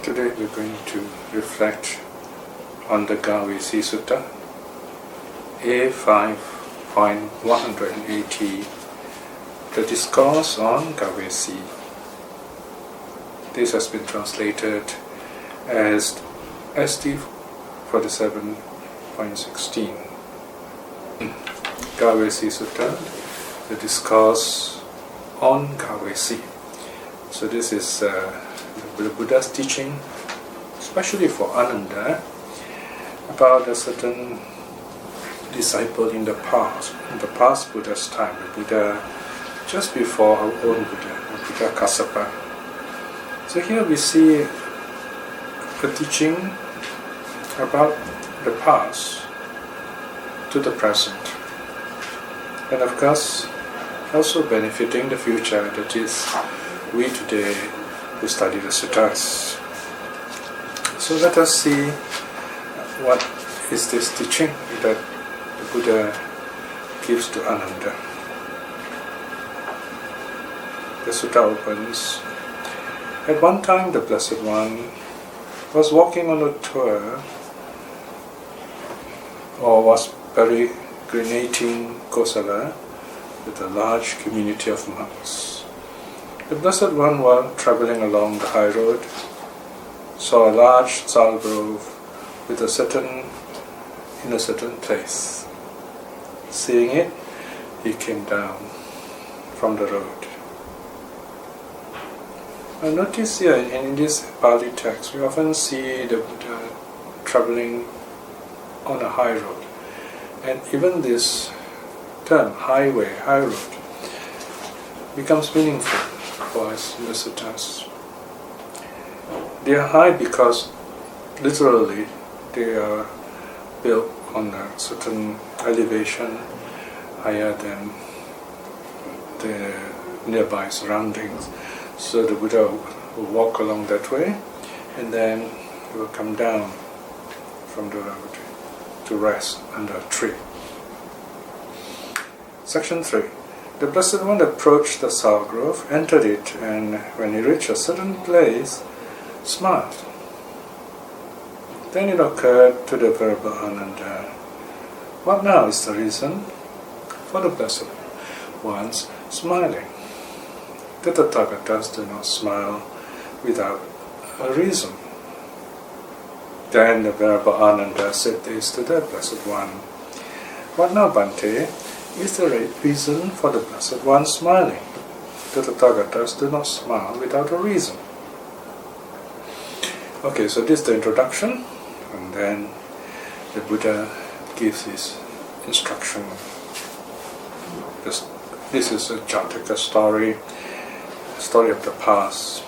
Today we're going to reflect on the Gavesi Sutta, A5.180, the discourse on Gavesi. This has been translated as ST 47.16. Gavesi Sutta, the discourse on Gavesi. So this is the Buddha's teaching, especially for Ānanda, about a certain disciple in the past Buddha's time, the Buddha just before our own Buddha, Buddha Kassapa. So here we see a teaching about the past to the present, and of course also benefiting the future, that is, we today who study the suttas. So let us see what is this teaching that the Buddha gives to Ānanda. The sutta opens, at one time the Blessed One was walking on a tour, or was peregrinating Kosala with a large community of monks. The Blessed One, while travelling along the high road, saw a large sal-grove in a certain place. Seeing it, he came down from the road. Now notice here in this Pali text, we often see the Buddha travelling on a high road. And even this term, highway, high road, becomes meaningful for us in the suttas. They are high because literally they are built on a certain elevation higher than the nearby surroundings. So the Buddha will walk along that way, and then he will come down from the road to rest under a tree. Section 3. The Blessed One approached the sal-grove, entered it, and when he reached a certain place, smiled. Then it occurred to the Venerable Ānanda, what now is the reason for the Blessed One's smiling? The Tathagatas do not smile without a reason. Then the Venerable Ānanda said this to the Blessed One, what now, Bhante, is the reason for the Blessed One smiling? The Tathagatas do not smile without a reason. Okay, so this is the introduction, and then the Buddha gives his instruction. This is a Jataka story of the past,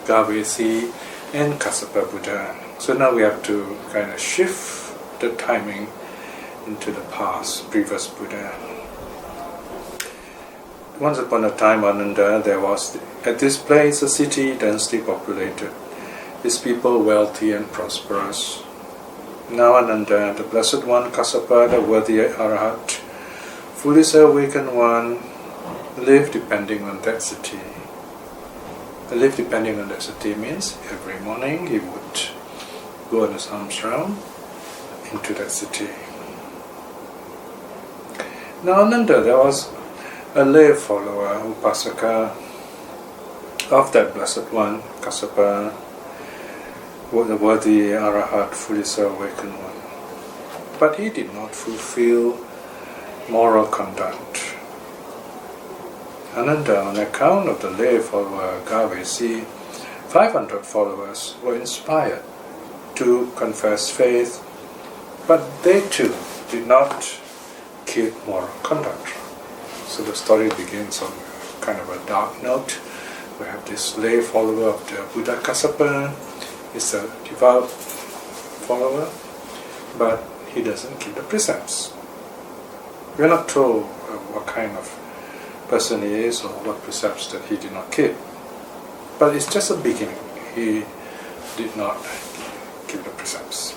Gavesi and Kassapa Buddha. So now we have to kind of shift the timing into the past, previous Buddha. Once upon a time, Ānanda, there was at this place a city densely populated, its people wealthy and prosperous. Now Ānanda, the Blessed One, Kassapa, the worthy Arahat, fully awakened one, lived depending on that city. Live depending on that city means every morning he would go on his arms round into that city. Now Ānanda, there was a lay follower, Upasaka, of that Blessed One, Kassapa, the worthy Arahat, fully awakened one. But he did not fulfill moral conduct. Ānanda, on account of the lay follower Gavesi, 500 followers were inspired to confess faith, but they too did not keep moral conduct. So the story begins on kind of a dark note. We have this lay follower of the Buddha Kassapa. He's a devout follower, but he doesn't keep the precepts. We are not told what kind of person he is or what precepts that he did not keep. But it's just a beginning. He did not keep the precepts.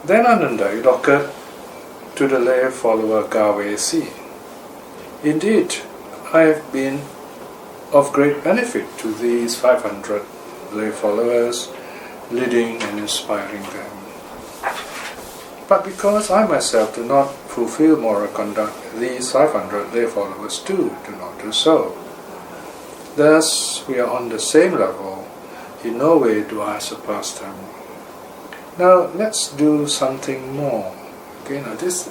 Then Ānanda, it occurred to the lay follower Gavesi, indeed, I have been of great benefit to these 500 lay followers, leading and inspiring them. But because I myself do not fulfill moral conduct, these 500 lay followers too do not do so. Thus, we are on the same level. In no way do I surpass them. Now, let's do something more. Okay, now this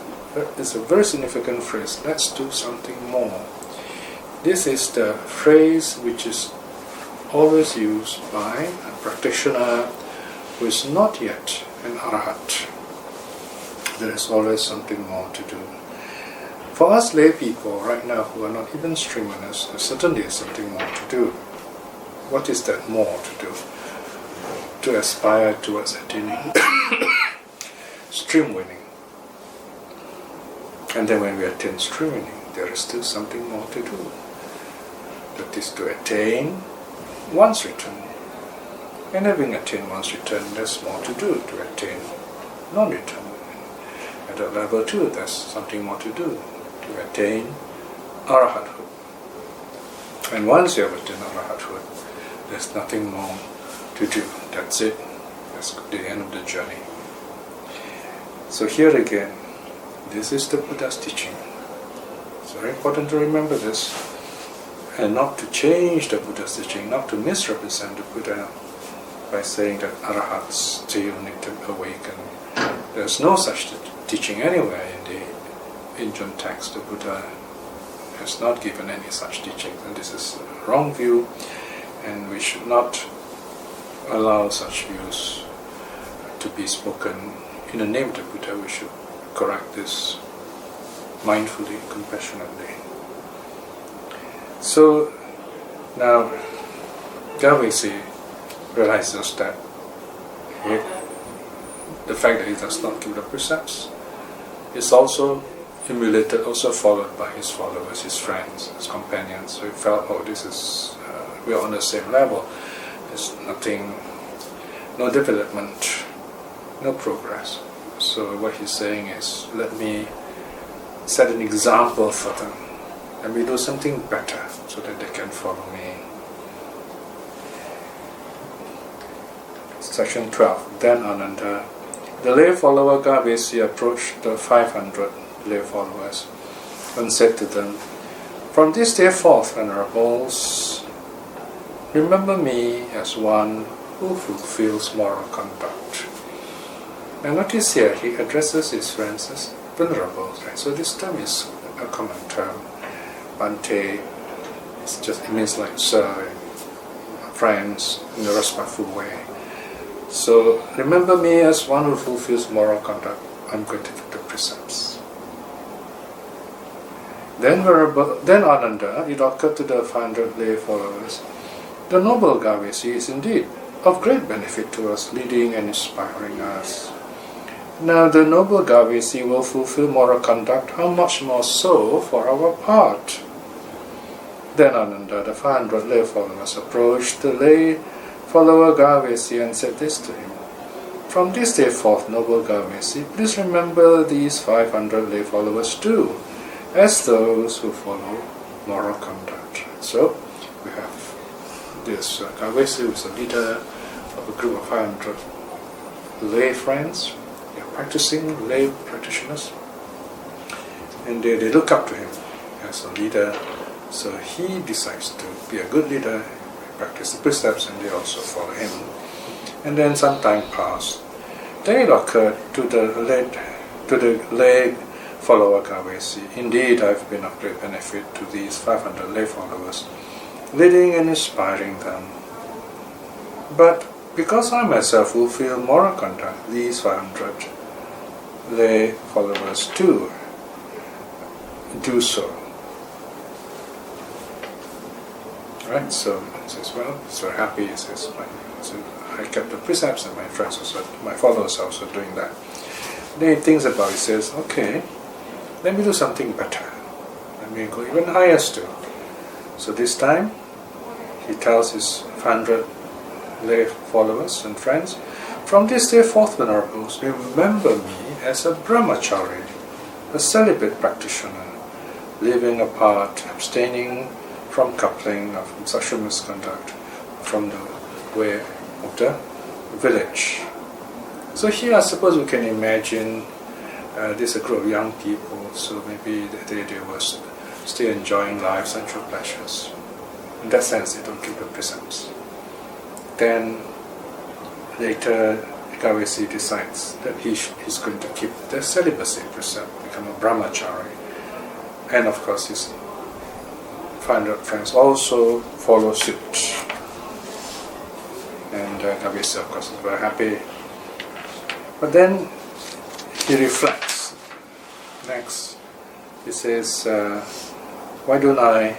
is a very significant phrase. Let's do something more. This is the phrase which is always used by a practitioner who is not yet an arahat. There is always something more to do. For us lay people right now who are not even stream winners, there certainly is something more to do. What is that more to do? To aspire towards attaining stream winning. And then when we attain stream winning, there is still something more to do. That is to attain one's return. And having attained one's return, there's more to do to attain non-return. At that level too, there's something more to do to attain arahathood. And once you have attained arahathood, there's nothing more to do. That's it. That's the end of the journey. So here again, this is the Buddha's teaching. It's very important to remember this, and not to change the Buddha's teaching, not to misrepresent the Buddha by saying that arahats still need to awaken. There's no such teaching anywhere in the ancient text. The Buddha has not given any such teaching, and this is a wrong view, and we should not allow such views to be spoken in the name of the Buddha. We should correct this mindfully, compassionately. So now Gavesi realizes that the fact that he does not keep the precepts is also emulated, also followed by his followers, his friends, his companions. So he felt, oh, this is we are on the same level. There's nothing, no development, no progress. So what he's saying is, let me set an example for them. Let me do something better so that they can follow me. Section 12. Then Ānanda, the lay follower Gavesi, approached the 500 lay followers and said to them, from this day forth, venerables, remember me as one who fulfills moral conduct. Now notice here, he addresses his friends as venerables, right? So this term is a common term. Bante, it means like sir, friends, in a respectful way. So remember me as one who fulfills moral conduct. I'm going to keep the precepts. Then Ānanda, it occurred to the 500 lay followers, the noble Gavesi is indeed of great benefit to us, leading and inspiring us. Now the noble Gavesi will fulfill moral conduct, how much more so for our part? Then Ānanda, the 500 lay followers, approached the lay follower Gavesi and said this to him, from this day forth, noble Gavesi, please remember these 500 lay followers too, as those who follow moral conduct. So we have this Gavesi, who is the leader of a group of 500 lay friends. They are practicing lay practitioners, and they look up to him as a leader. So he decides to be a good leader, practice the precepts, and they also follow him. And then some time passed. Then it occurred to the lay follower Gavesi, indeed I've been of great benefit to these 500 lay followers, leading and inspiring them. But because I myself fulfill moral conduct, these 500 lay followers too do so. Right? So he says, well, he's very happy. He says, I kept the precepts, and my friends also, my followers are also doing that. Then he thinks about it, he says, okay, let me do something better. Let me go even higher still. So this time, he tells his 500 lay followers and friends, from this day forth, venerables, remember me as a brahmachari, a celibate practitioner, living apart, abstaining from coupling, from sexual misconduct, from the way of the village. So here I suppose we can imagine this a group of young people, so maybe they were still enjoying life, sensual pleasures. In that sense, they don't keep the precepts. Then later Gavesi decides that he's going to keep the celibacy precept, become a brahmachari. And of course his 500 friends also follow suit. And Gavesi of course is very happy. But then he reflects. Next, he says, why don't I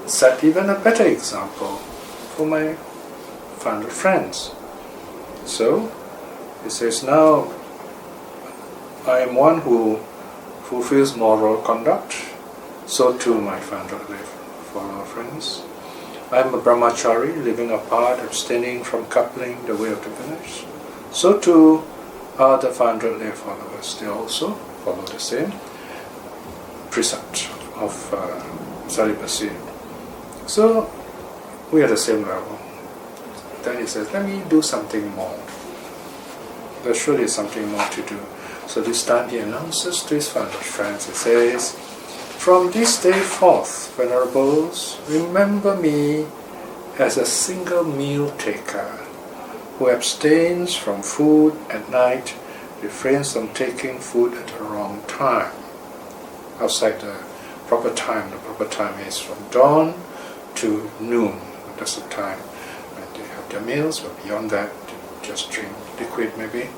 set even a better example for my 500 friends? So, he says, now I am one who fulfills moral conduct, so too my 500 follower friends. I am a brahmachari, living apart, abstaining from coupling, the way of the village. So too are the 500 lay followers. They also follow the same precept of celibacy. So we are the same level. Then he says, let me do something more. There surely is something more to do. So this time he announces to his 500 friends, he says, from this day forth, venerables, remember me as a single meal taker, who abstains from food at night, refrains from taking food at the wrong time, outside the proper time. The proper time is from dawn to noon. That's the time when they have their meals, but beyond that, they just drink liquid maybe.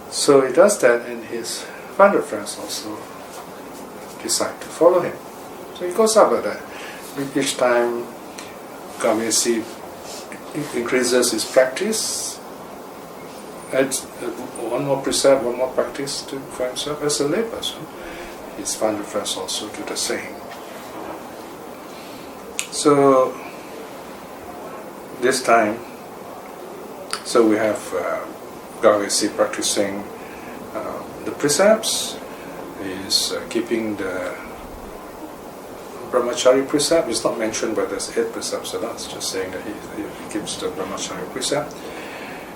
So he does that, and his 500 friends also decide to follow him. So he goes up with that. Each time Gavesi increases his practice, adds one more precept, one more practice for himself as a layperson. His 500 friends also do the same. So this time, so we have Gavesi practicing the precepts. He is keeping the brahmachari precept. It's not mentioned whether there's 8 precepts or not. It's just saying that he keeps the brahmachari precept.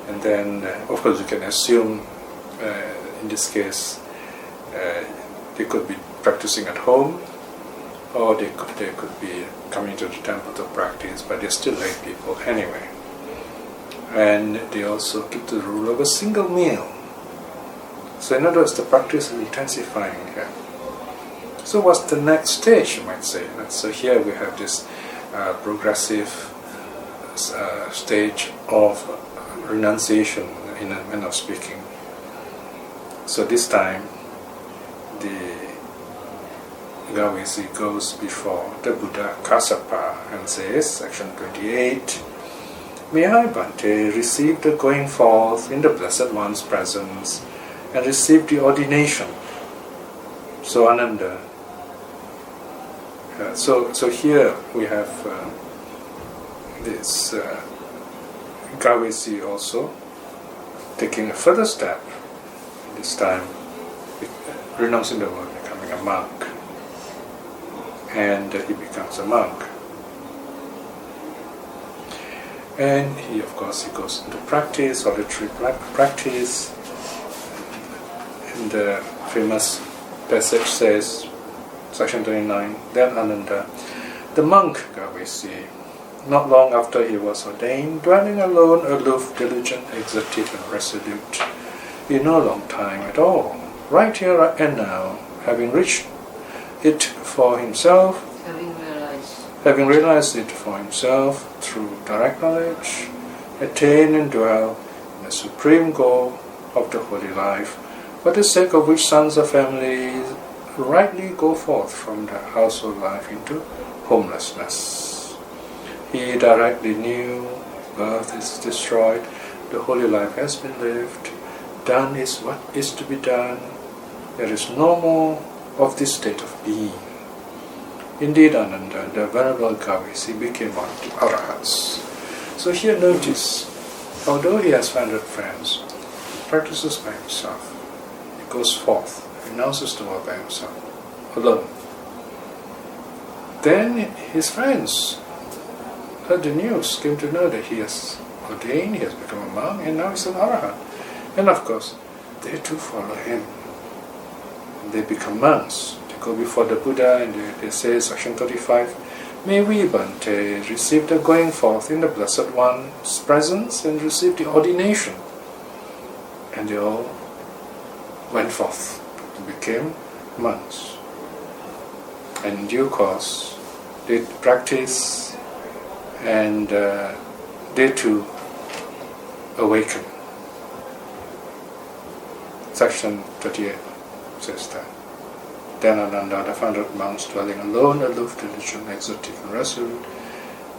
And then, of course, you can assume in this case they could be practicing at home, or they could be coming to the temple to practice, but they're still lay people anyway. And they also keep the rule of a single meal. So in other words, the practice is intensifying here. So what's the next stage, you might say? So here we have this progressive stage of renunciation, in a manner of speaking. So this time, the Gavesi goes before the Buddha Kassapa and says, section 28, may I, Bhante, receive the going forth in the Blessed One's presence and receive the ordination. So Ānanda. So here we have this Gavesi also taking a further step, this time renouncing the world, becoming a monk. And he becomes a monk. And he, of course, he goes into practice, solitary practice. And the famous passage says, section 29, then Ānanda, the monk Gavesi, not long after he was ordained, dwelling alone, aloof, diligent, exertive, and resolute, in no long time at all, right here and now, having reached it for himself, having realized it for himself through direct knowledge, attain and dwell in the supreme goal of the holy life, for the sake of which sons of families rightly go forth from the household life into homelessness. He directly knew birth is destroyed, the holy life has been lived, done is what is to be done, there is no more of this state of being. Indeed, Ānanda, the venerable Gavesi, became one of the arahats. So here notice, although he has 500 friends, he practices by himself. He goes forth, renounces the world by himself, alone. Then his friends heard the news, came to know that he has ordained, he has become a monk, and now he's an arahant. And of course, they too follow him. They become monks. They go before the Buddha and they say, section 35, may we, Bhante, receive the going forth in the Blessed One's presence and receive the ordination. And they all went forth and became monks. And in due course, they practice and they too awaken. Section 38 says that. Then Ānanda, the 500 monks, dwelling alone, aloof, diligent, exotic, and resolute,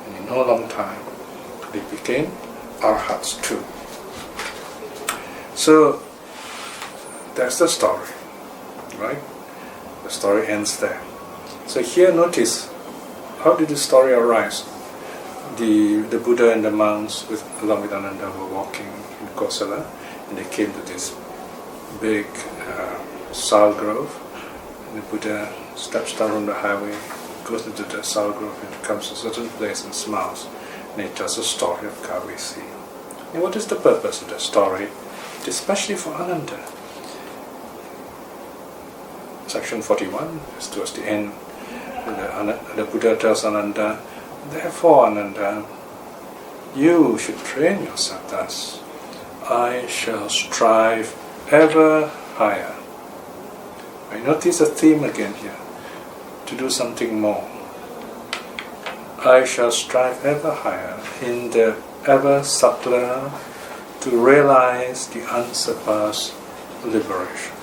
and in no long time, they became arhats too. So, that's the story, right? The story ends there. So here notice, how did the story arise? The Buddha and the monks, along with Ānanda, were walking in Kosala, and they came to this big sal-grove. And the Buddha steps down from the highway, goes into the sal-grove, and comes to a certain place and smiles. And he tells a story of Gavesi. And what is the purpose of the story? Especially for Ānanda. Section 41 is towards the end. The Buddha tells Ānanda, therefore, Ānanda, you should train yourself thus. I shall strive ever higher. I notice a theme again here, to do something more. I shall strive ever higher in the ever subtler to realize the unsurpassed liberation.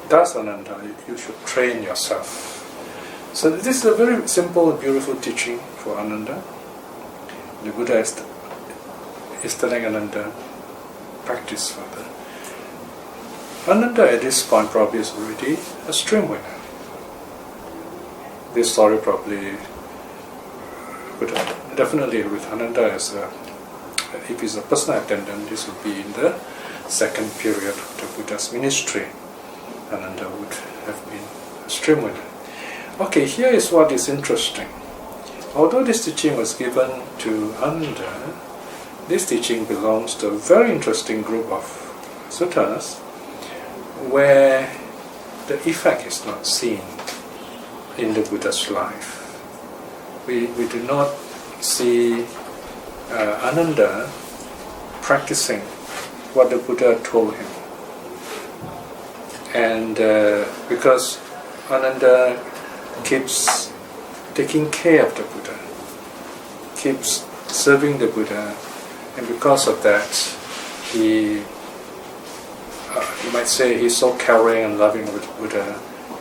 Thus, Ānanda, you should train yourself. So this is a very simple and beautiful teaching for Ānanda. The Buddha is telling Ānanda, practice further. Ānanda at this point probably is already a stream winner. This story probably would definitely with Ānanda as if he's a personal attendant, this would be in the second period of the Buddha's ministry. Ānanda would have been a stream winner. Okay, here is what is interesting. Although this teaching was given to Ānanda, this teaching belongs to a very interesting group of suttas where the effect is not seen in the Buddha's life. We do not see Ānanda practicing what the Buddha told him. And because Ānanda keeps taking care of the Buddha, keeps serving the Buddha, and because of that, you might say he's so caring and loving with Buddha.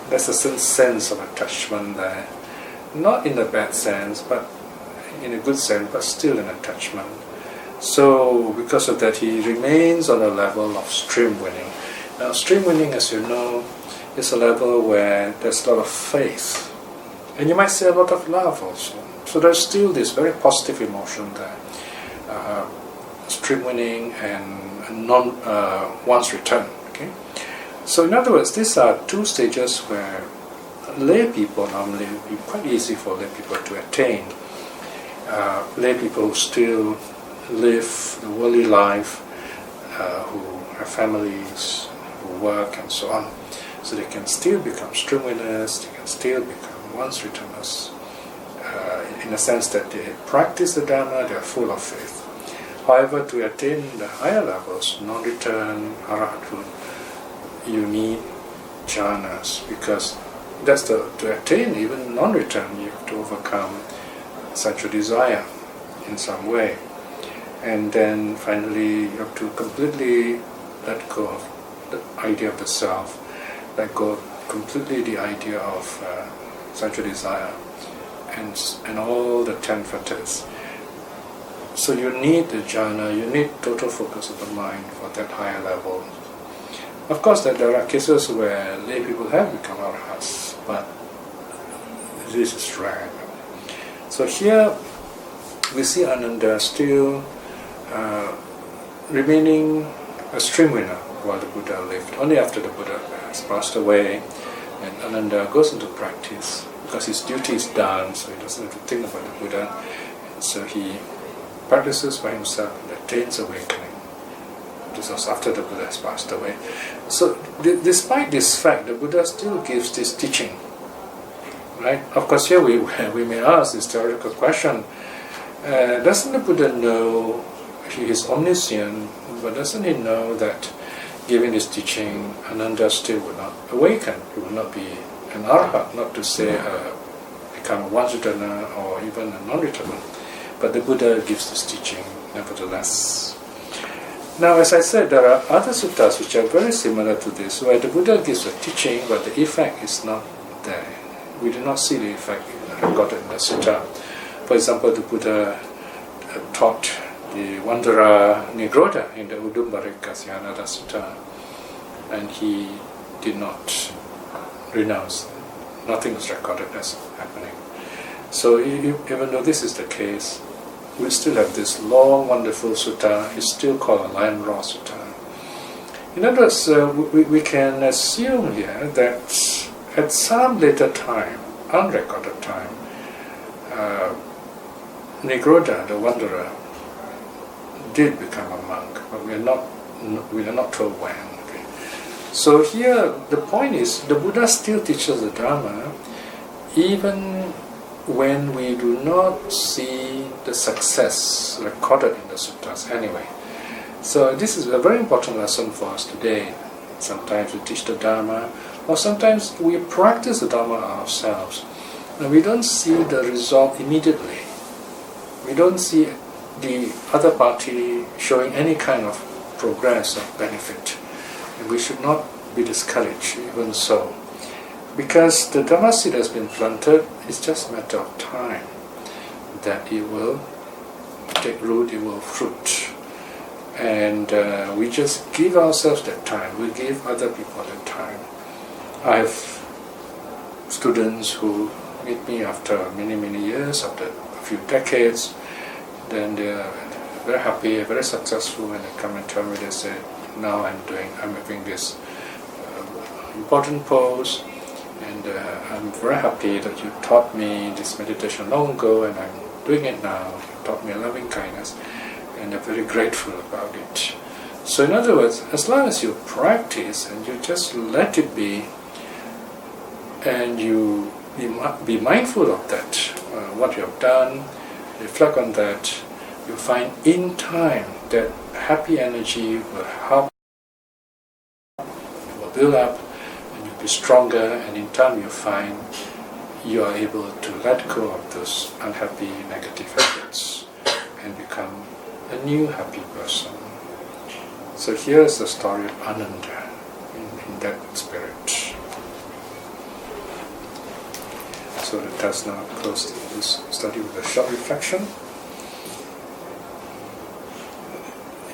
There's a certain sense of attachment there, not in a bad sense, but in a good sense, but still an attachment. So because of that, he remains on a level of stream winning. Now, stream winning, as you know, is a level where there's a lot of faith, and you might say a lot of love also. So there's still this very positive emotion there. Stream winning and once return. Okay, so in other words, these are two stages where lay people normally it would be quite easy for lay people to attain. Lay people who still live the worldly life, who have families, who work, and so on. So they can still become stream winners. They can still become once returners. In the sense that they practice the Dharma, they are full of faith. However, to attain the higher levels, non-return, arahathood, you need jhanas, because that's to attain even non-return, you have to overcome such a desire in some way. And then finally, you have to completely let go of the idea of the self, let go completely the idea of such a desire, and all the 10 fetters. So you need the jhana, you need total focus of the mind for that higher level. Of course, there are cases where lay people have become arhats, but this is rare. So here we see Ānanda still remaining a stream winner while the Buddha lived. Only after the Buddha has passed away, and Ānanda goes into practice because his duty is done, so he doesn't have to think about the Buddha. So he practices by himself and attains awakening. This was after the Buddha has passed away. So despite this fact, the Buddha still gives this teaching. Right? Of course, here we may ask this theoretical question, doesn't the Buddha know he is omniscient, but doesn't he know that giving this teaching, Ānanda still would not awaken? He would not be an arhat, not to say become a Vajradhana or even a non-returner. But the Buddha gives this teaching nevertheless. Now, as I said, there are other suttas which are very similar to this, where the Buddha gives a teaching, but the effect is not there. We do not see the effect recorded in the sutta. For example, the Buddha taught the wanderer Nirodha in the Udumbarikasyanada Sutta, and he did not renounce. Nothing was recorded as happening. So even though this is the case, we still have this long, wonderful sutta. It's still called a lion raw sutta. In other words, we can assume here that at some later time, unrecorded time, Nirodha, the wanderer, did become a monk, but we are not told when. Okay. So here the point is, the Buddha still teaches the Dharma, even when we do not see the success recorded in the suttas anyway. So this is a very important lesson for us today. Sometimes we teach the Dharma, or sometimes we practice the Dharma ourselves, and we don't see the result immediately. We don't see the other party showing any kind of progress or benefit. And we should not be discouraged, even so. Because the Dhamma seed has been planted, it's just a matter of time that it will take root, it will fruit. And we just give ourselves that time, we give other people that time. I have students who meet me after many, many years, after a few decades, then they are very happy, very successful, and they come and tell me, they say, now I'm having this important post, and I'm very happy that you taught me this meditation long ago, and I'm doing it now. You taught me loving kindness, and I'm very grateful about it. So in other words, as long as you practice and you just let it be, and you be mindful of that, what you have done, reflect on that, you find in time that happy energy will help, will build up, and you'll be stronger, and in time you find you are able to let go of those unhappy, negative habits and become a new happy person. So here's the story of Ānanda in that spirit. So let us now close this study with a short reflection.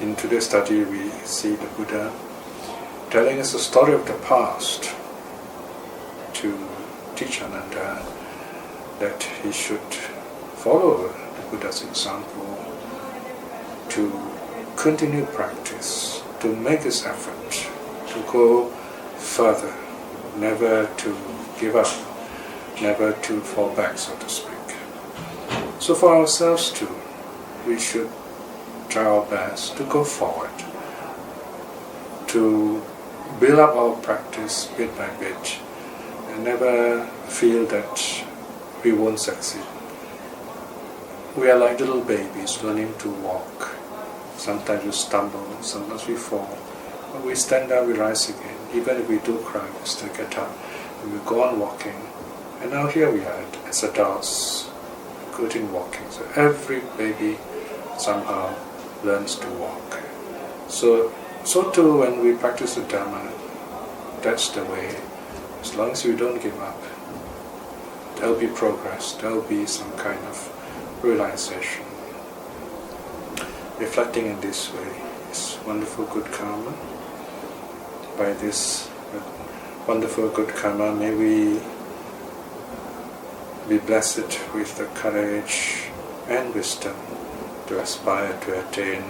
In today's study we see the Buddha telling us the story of the past to teach Ānanda that he should follow the Buddha's example to continue practice, to make his effort, to go further, never to give up, never to fall back, so to speak. So for ourselves too, we should try our best to go forward, to build up our practice bit by bit, and never feel that we won't succeed. We are like little babies learning to walk. Sometimes we stumble, sometimes we fall. When we stand up, we rise again. Even if we do cry, we still get up and we go on walking. And now here we are as adults, good in walking. So every baby somehow learns to walk. So too when we practice the Dhamma, that's the way. As long as we don't give up, there will be progress, there will be some kind of realization. Reflecting in this way is wonderful good karma. By this wonderful good karma, may we be blessed with the courage and wisdom to aspire to attain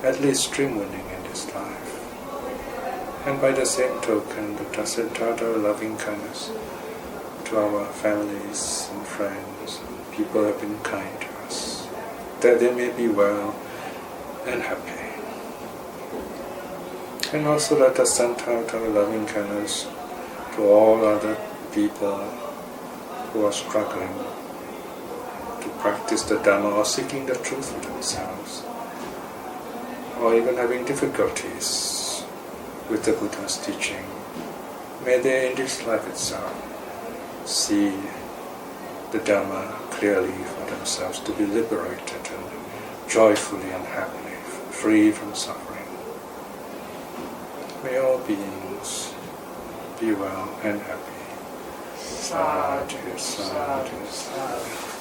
at least stream winning in this life. And by the same token, let us impart our loving kindness to our families and friends, and people who have been kind to us. that they may be well and happy. And also let us send out our loving kindness to all other people who are struggling to practice the Dhamma or seeking the truth for themselves, or even having difficulties with the Buddha's teaching. May they in this life itself see the Dhamma clearly for themselves, to be liberated and joyfully and happily, free from suffering. May all beings be well and happy. Sadhu, sadhu, sadhu.